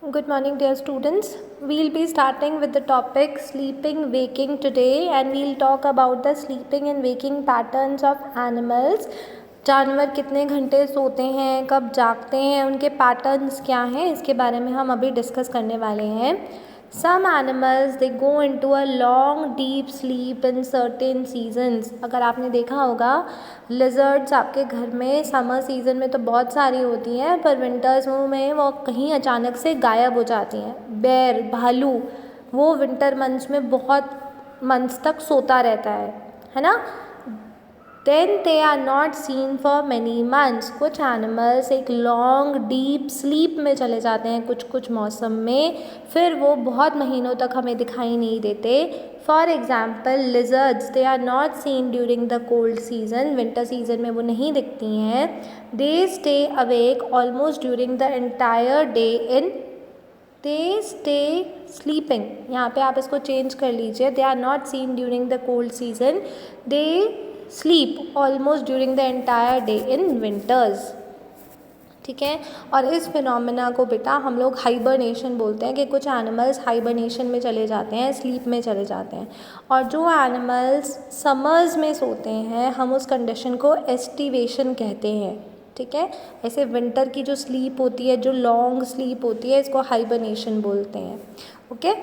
Good morning, dear students. We'll be starting with the topic sleeping, waking today, and we'll talk about the sleeping and waking patterns of animals. जानवर कितने घंटे सोते हैं, कब जागते हैं, उनके पैटर्न्स क्या हैं, इसके बारे में हम अभी डिस्कस करने वाले हैं. Some animals they go into a long deep sleep in certain seasons. अगर आपने देखा होगा lizards आपके घर में समर सीज़न में तो बहुत सारी होती हैं, पर विंटर्स में वो कहीं अचानक से गायब हो जाती हैं. बेर भालू वो विंटर मंथ्स में बहुत मंथ्स तक सोता रहता है ना. Then they are not seen for many months. कुछ एनिमल्स एक लॉन्ग डीप स्लीप में चले जाते हैं कुछ मौसम में, फिर वो बहुत महीनों तक हमें दिखाई नहीं देते. For example lizards they are not seen during the cold season. Winter season में वो नहीं दिखती हैं. They stay awake almost during the entire day in they stay sleeping. यहाँ पे आप इसको चेंज कर लीजिए. They are not seen during the cold season. They sleep almost during the entire day in winters. ठीक है. और इस फिनोमेना को बेटा हम लोग हाइबरनेशन बोलते हैं कि कुछ एनिमल्स हाइबरनेशन में चले जाते हैं, स्लीप में चले जाते हैं. और जो एनिमल्स समर्स में सोते हैं हम उस कंडीशन को एस्टिवेशन कहते हैं. ठीक है. ऐसे विंटर की जो स्लीप होती है, जो लॉन्ग स्लीप होती है, इसको हाइबरनेशन बोलते हैं. ओके.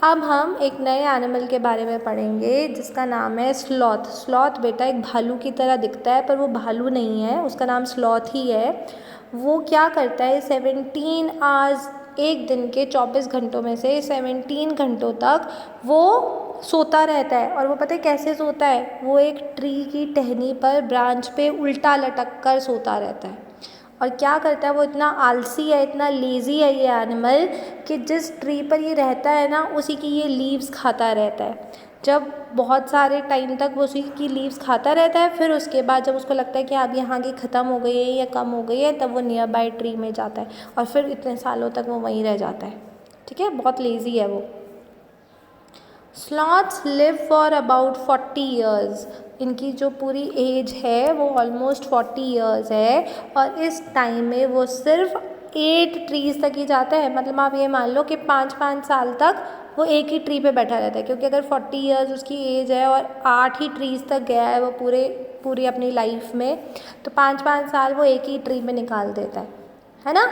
अब हम एक नए एनिमल के बारे में पढ़ेंगे जिसका नाम है स्लॉथ. स्लॉथ बेटा एक भालू की तरह दिखता है पर वो भालू नहीं है, उसका नाम स्लॉथ ही है. वो क्या करता है 17 आवर्स, एक दिन के 24 घंटों में से 17 घंटों तक वो सोता रहता है. और वो पता है कैसे सोता है? वो एक ट्री की टहनी पर ब्रांच पे उल्टा लटक कर सोता रहता है. और क्या करता है वो इतना आलसी है, इतना लेज़ी है ये एनिमल कि जिस ट्री पर ये रहता है ना उसी की ये लीव्स खाता रहता है. जब बहुत सारे टाइम तक वो उसी की लीव्स खाता रहता है, फिर उसके बाद जब उसको लगता है कि अब यहाँ की ख़त्म हो गई है या कम हो गई है, तब वो नियर बाय ट्री में जाता है और फिर इतने सालों तक वो वहीं रह जाता है. ठीक है. बहुत लेज़ी है वो. Sloths live for about 40 years. इनकी जो पूरी एज है वो ऑलमोस्ट 40 ईयर्स है. और इस टाइम में वो सिर्फ 8 ट्रीज़ तक ही जाता है. मतलब आप ये मान लो कि 5-5 साल तक वो एक ही ट्री पे बैठा रहता है, क्योंकि अगर 40 ईयर्स उसकी एज है और 8 ही ट्रीज़ तक गया है वो पूरी अपनी लाइफ में, तो 5-5 साल वो एक ही ट्री में निकाल देता है ना.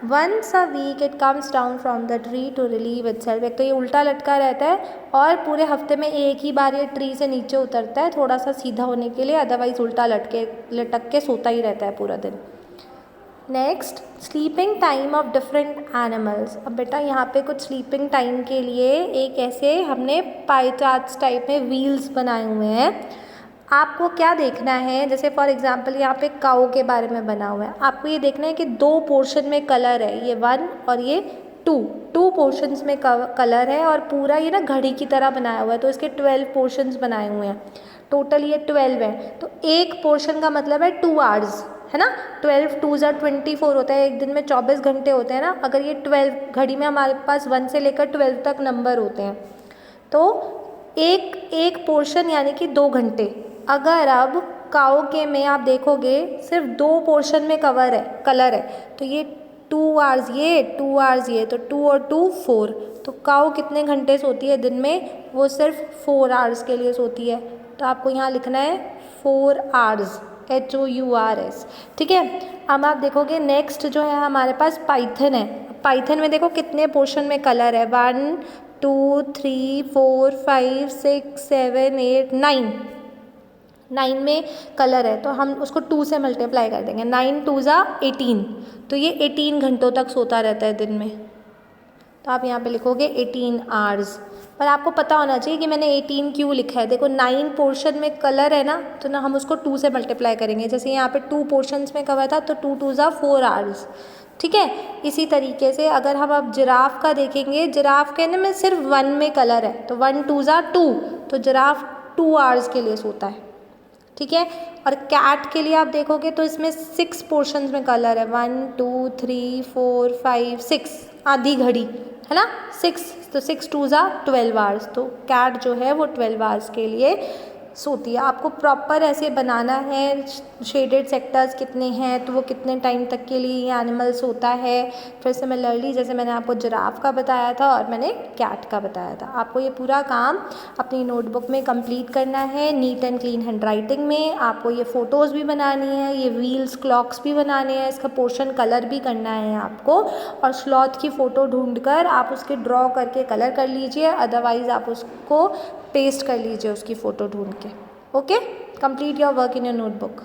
Once a week it comes down from the tree to relieve itself. एक तो ये उल्टा लटका रहता है और पूरे हफ्ते में एक ही बार ये ट्री से नीचे उतरता है थोड़ा सा सीधा होने के लिए, अदरवाइज उल्टा लटक के सोता ही रहता है पूरा दिन. Next, sleeping time of different animals. अब बेटा यहाँ पे कुछ स्लीपिंग टाइम के लिए एक ऐसे हमने पाई चार्ट्स टाइप में व्हील्स बनाए हुए हैं. आपको क्या देखना है, जैसे फॉर एग्जांपल यहाँ पे काऊ के बारे में बना हुआ है. आपको ये देखना है कि 2 पोर्शन में कलर है, ये 1 और ये 2 पोर्शंस में कलर है और पूरा ये ना घड़ी की तरह बनाया हुआ है. तो इसके 12 पोर्शंस बनाए हुए हैं. टोटल ये 12 है. तो एक पोर्शन का मतलब है 2 आवर्स, है ना. 12 2 ज़ा 24 होता है. एक दिन में 24 घंटे होते हैं ना. अगर ये 12 घड़ी में हमारे पास 1 से लेकर 12 तक नंबर होते हैं, तो एक पोर्शन यानी कि 2 घंटे. अगर अब काऊ के में आप देखोगे सिर्फ 2 पोर्शन में कलर है, तो ये 2 आवर्स ये 2 आवर्स ये, तो 2 और 2 4. तो काऊ कितने घंटे सोती है दिन में? वो सिर्फ 4 आवर्स के लिए सोती है. तो आपको यहाँ लिखना है 4 आवर्स, HOURS. ठीक है. अब आप देखोगे नेक्स्ट जो है हमारे पास पाइथन है. पाइथन में देखो कितने पोर्शन में कलर है, 1 2 3 4 5 6 7 8 9 में कलर है. तो हम उसको 2 से मल्टीप्लाई कर देंगे. 9 2 ज़ा 18. तो ये 18 घंटों तक सोता रहता है दिन में. तो आप यहाँ पे लिखोगे 18 आवर्स. पर आपको पता होना चाहिए कि मैंने 18 क्यों लिखा है. देखो 9 पोर्शन में कलर है ना, तो ना हम उसको 2 से मल्टीप्लाई करेंगे. जैसे यहाँ पे 2 पोर्शंस में कवर था, तो 2 2 ज़ा 4 आवर्स. ठीक है. इसी तरीके से अगर हम अब जिराफ का देखेंगे, जिराफ के में सिर्फ 1 में कलर है, तो 1 2 ज़ा 2, तो जिराफ 2 आवर्स के लिए सोता है. ठीक है. और कैट के लिए आप देखोगे तो इसमें 6 पोर्शंस में कलर है, 1 2 3 4 5 6, आधी घड़ी है ना. 6, तो 6 2 ज़ा 12 आवर्स. तो कैट जो है वो 12 आवर्स के लिए सोती है। आपको प्रॉपर ऐसे बनाना है, शेडेड सेक्टर्स कितने हैं तो वो कितने टाइम तक के लिए ये एनिमल सोता है। फिर सिमिलरली जैसे मैंने आपको जिराफ का बताया था और मैंने कैट का बताया था, आपको ये पूरा काम अपनी नोटबुक में कंप्लीट करना है नीट एंड क्लीन हैंडराइटिंग में। आपको ये फ़ोटोज़ भी बनानी है, ये व्हील्स क्लॉक्स भी बनाने हैं, इसका पोर्शन कलर भी करना है आपको। और स्लॉथ की फ़ोटो ढूंढकर आप उसके ड्रॉ करके कलर कर लीजिए, अदरवाइज़ आप उसको पेस्ट कर लीजिए उसकी फ़ोटो ढूंढ के। Okay, complete your work in your notebook.